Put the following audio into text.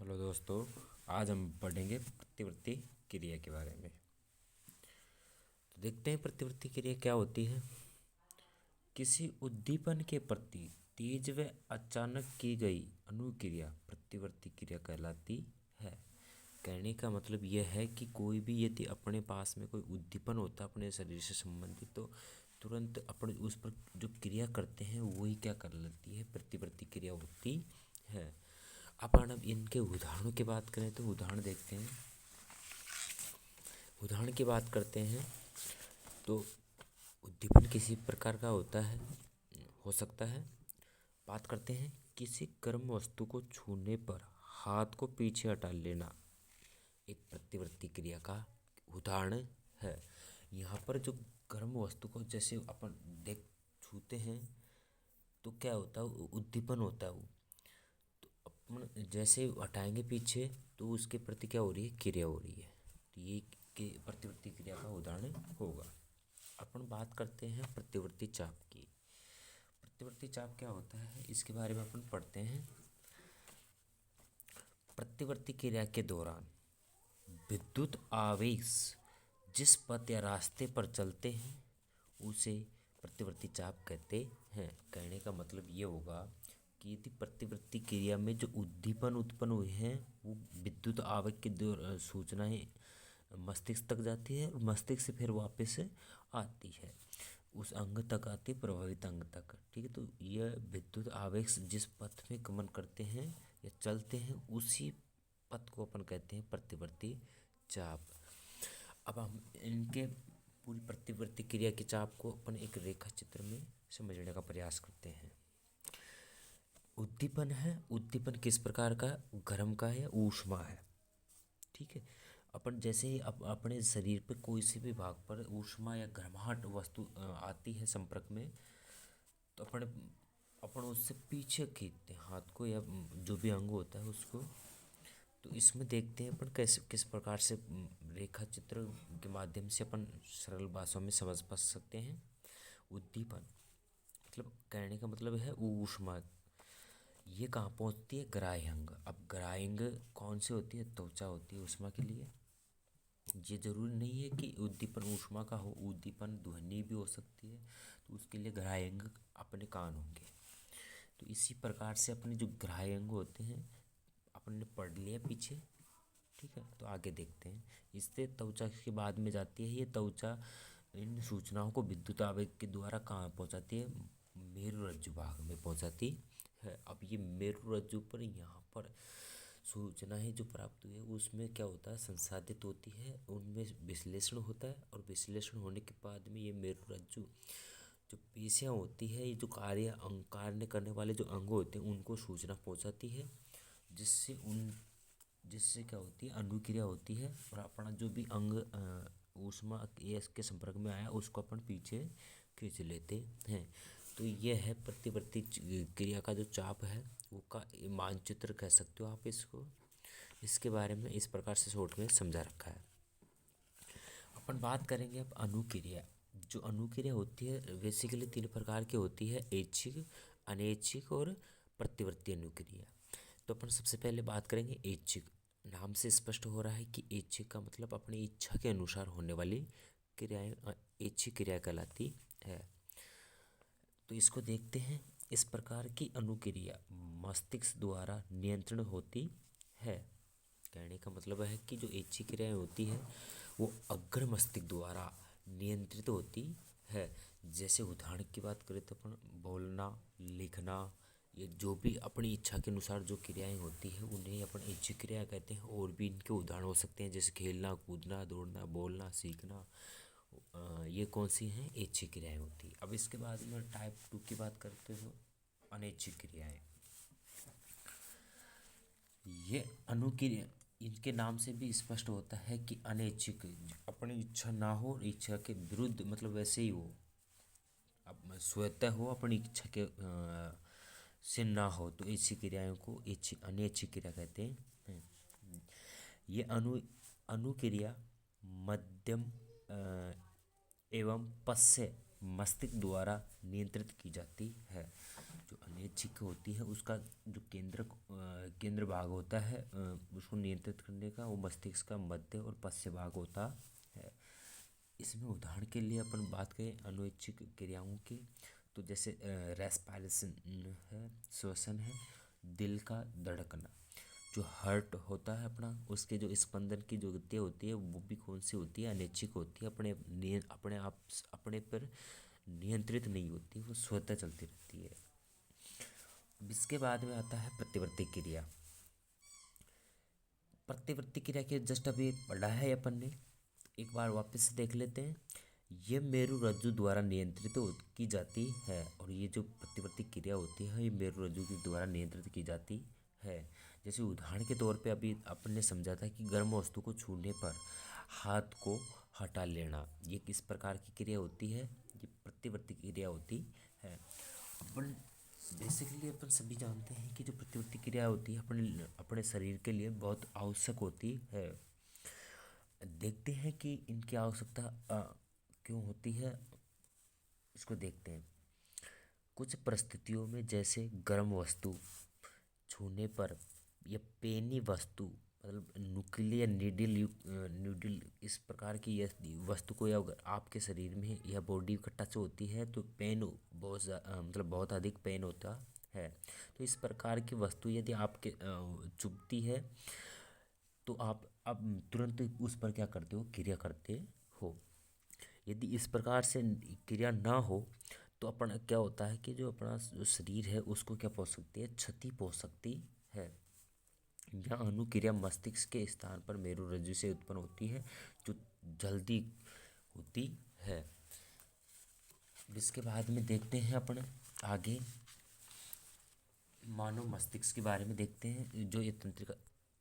Hello दोस्तों। आज हम पढ़ेंगे प्रतिवृत्ति क्रिया के बारे में। तो देखते हैं प्रतिवृत्ति क्रिया क्या होती है। किसी उद्दीपन के प्रति तेज व अचानक की गई अनुक्रिया प्रतिवर्ती क्रिया कहलाती है। कहने का मतलब यह है कि कोई भी यदि अपने पास में कोई उद्दीपन होता है अपने शरीर से संबंधित, तो तुरंत अपने उस पर जो क्रिया करते हैं वही क्या कर लेती है, प्रतिवर्ती क्रिया होती है। अपन अब इनके उदाहरणों की बात करें तो उदाहरण देखते हैं। उदाहरण की बात करते हैं तो उद्दीपन किसी प्रकार का होता है, हो सकता है। बात करते हैं, किसी गर्म वस्तु को छूने पर हाथ को पीछे हटा लेना एक प्रतिवर्ती क्रिया का उदाहरण है। यहाँ पर जो गर्म वस्तु को जैसे अपन देख छूते हैं तो क्या होता है, उद्दीपन होता है वो। तो अपन जैसे हटाएंगे पीछे तो उसके प्रति क्या हो रही है, क्रिया हो रही है। तो ये के प्रतिवर्ती क्रिया का उदाहरण होगा। अपन बात करते हैं प्रतिवर्ती चाप की। प्रतिवर्ती चाप क्या होता है इसके बारे में अपन पढ़ते हैं। प्रतिवर्ती क्रिया के दौरान विद्युत आवेश जिस पथ या रास्ते पर चलते हैं उसे प्रतिवर्ती चाप कहते हैं। कहने का मतलब ये होगा कि यदि प्रतिवर्ती क्रिया में जो उद्दीपन उत्पन्न हुए हैं वो विद्युत आवेग की सूचनाएं मस्तिष्क तक जाती है और मस्तिष्क से फिर वापस आती है, उस अंग तक आती है, प्रभावित अंग तक। ठीक है, तो यह विद्युत आवेश जिस पथ में गमन करते हैं या चलते हैं उसी पथ को अपन कहते हैं प्रतिवर्ती चाप। अब हम इनके पूरी प्रतिवर्ती क्रिया की चाप को अपन एक रेखा चित्र में समझने का प्रयास करते हैं। उद्दीपन है, उद्दीपन किस प्रकार का, गर्म का है, ऊष्मा है। ठीक है, अपन जैसे ही अपने शरीर पे कोई से भी भाग पर ऊष्मा या गर्माहट वस्तु आती है संपर्क में, तो अपन अपन उससे पीछे खींचते हैं हाथ को या जो भी अंग होता है उसको। तो इसमें देखते हैं अपन कैसे किस प्रकार से रेखा चित्र के माध्यम से अपन सरल भाषा में समझ पा सकते हैं। उद्दीपन मतलब कहने का मतलब है ऊष्मा। ये कहाँ पहुँचती है, ग्राह्य अंग। अब ग्राह्य अंग कौन सी होती है, त्वचा होती है ऊष्मा के लिए। ये जरूरी नहीं है कि उद्दीपन ऊष्मा का हो, उद्दीपन ध्वनि भी हो सकती है, तो उसके लिए ग्राह्य अंग अपने कान होंगे। तो इसी प्रकार से अपने जो ग्राह्य अंग होते हैं अपन ने पढ़ लिया पीछे। ठीक है, तो आगे देखते हैं। इससे त्वचा के बाद में जाती है, ये त्वचा इन सूचनाओं को विद्युत आवेग के द्वारा कहाँ पहुँचाती है, मेरुरज्जु भाग में पहुँचाती है। अब ये मेरुरज्जु पर यहाँ पर सूचनाएं जो प्राप्त हुई है उसमें क्या होता है, संसाधित होती है, उनमें विश्लेषण होता है और विश्लेषण होने के बाद में ये मेरुरज्जु जो पेशियाँ होती है, ये जो कार्य करने वाले जो अंग होते हैं उनको सूचना पहुंचाती है, जिससे क्या होती है, अनुक्रिया होती है और अपना जो भी अंग ऊष्मा के संपर्क में आया उसको अपन पीछे खींच लेते हैं। तो यह है प्रतिवर्ती क्रिया का जो चाप है वो का मानचित्र कह सकते हो आप इसको। इसके बारे में इस प्रकार से शॉर्ट में समझा रखा है। अपन बात करेंगे अब अनुक्रिया। जो अनुक्रिया होती है बेसिकली तीन प्रकार की होती है, ऐच्छिक, अनैच्छिक और प्रतिवर्ती अनुक्रिया। तो अपन सबसे पहले बात करेंगे ऐच्छिक। नाम से स्पष्ट हो रहा है कि ऐच्छिक का मतलब अपनी इच्छा के अनुसार होने वाली क्रियाएं ऐच्छिक क्रिया कहलाती है। तो इसको देखते हैं। इस प्रकार की अनुक्रिया मस्तिष्क द्वारा नियंत्रण होती है। कहने का मतलब है कि जो ऐच्छिक क्रियाएं होती है वो अग्र मस्तिष्क द्वारा नियंत्रित होती है। जैसे उदाहरण की बात करें तो अपन बोलना, लिखना, ये जो भी अपनी इच्छा के अनुसार जो क्रियाएं होती है उन्हें अपन ऐच्छिक क्रिया कहते हैं। और भी इनके उदाहरण हो सकते हैं जैसे खेलना, कूदना, दौड़ना, बोलना, सीखना। ये कौन सी हैं, ऐच्छिक क्रियाएं होती है। अब इसके बाद में टाइप 2 की बात करते हो, अनैच्छिक क्रियाएं। ये अनुक्रिया इनके नाम से भी स्पष्ट होता है कि अनैच्छिक, अपनी इच्छा ना हो, इच्छा के विरुद्ध, मतलब वैसे ही हो, अब स्वतः हो, अपनी इच्छा के से ना हो, तो ऐसी क्रियाओं को ऐच्छिक अनैच्छिक क्रिया कहते हैं। ये अनुक्रिया मध्यम एवं पश्य मस्तिष्क द्वारा नियंत्रित की जाती है। जो अनैच्छिक होती है उसका जो केंद्र भाग होता है उसको नियंत्रित करने का, वो मस्तिष्क का मध्य और पश्च भाग होता है। इसमें उदाहरण के लिए अपन बात करें अनैच्छिक क्रियाओं की, तो जैसे रेस्पिरेशन है, श्वसन है, दिल का धड़कना, जो हार्ट होता है अपना, उसके जो स्पंदन की जो गति होती है वो भी कौन सी होती है, अनैच्छिक होती है, अपने आप अपने पर नियंत्रित नहीं होती, वो स्वतः चलती रहती है। अब इसके बाद में आता है प्रतिवर्ती क्रिया। प्रतिवर्ती क्रिया के जस्ट अभी पढ़ा है अपन ने, एक बार वापस से देख लेते हैं। ये मेरु रज्जु द्वारा नियंत्रित की जाती है, और ये जो प्रतिवर्ती क्रिया होती है ये मेरु रज्जु के द्वारा नियंत्रित की जाती है। जैसे उदाहरण के तौर पे अभी अपन ने समझा था कि गर्म वस्तु को छूने पर हाथ को हटा लेना, ये किस प्रकार की क्रिया होती है, ये प्रतिवर्ती क्रिया होती है। अपन बेसिकली अपन सभी जानते हैं कि जो प्रतिवर्ती क्रिया होती है अपने अपने शरीर के लिए बहुत आवश्यक होती है। देखते हैं कि इनकी आवश्यकता क्यों होती है, इसको देखते हैं। कुछ परिस्थितियों में जैसे गर्म वस्तु छूने पर या पेनी वस्तु, मतलब नुकीली या नीडल इस प्रकार की यदि वस्तु को या अगर आपके शरीर में या बॉडी का टच होती है तो पेन मतलब बहुत अधिक पेन होता है। तो इस प्रकार की वस्तु यदि आपके चुभती है तो आप अब तुरंत उस पर क्या करते हो, क्रिया करते हो। यदि इस प्रकार से क्रिया ना हो तो अपन क्या होता है कि जो अपना जो शरीर है उसको क्या पहुंच सकती है, क्षति पहुंच सकती है। यह अनुक्रिया मस्तिष्क के स्थान पर मेरुरज्जु से उत्पन्न होती है, जो जल्दी होती है। इसके बाद में देखते हैं अपन आगे मानव मस्तिष्क के बारे में देखते हैं। जो ये तंत्रिका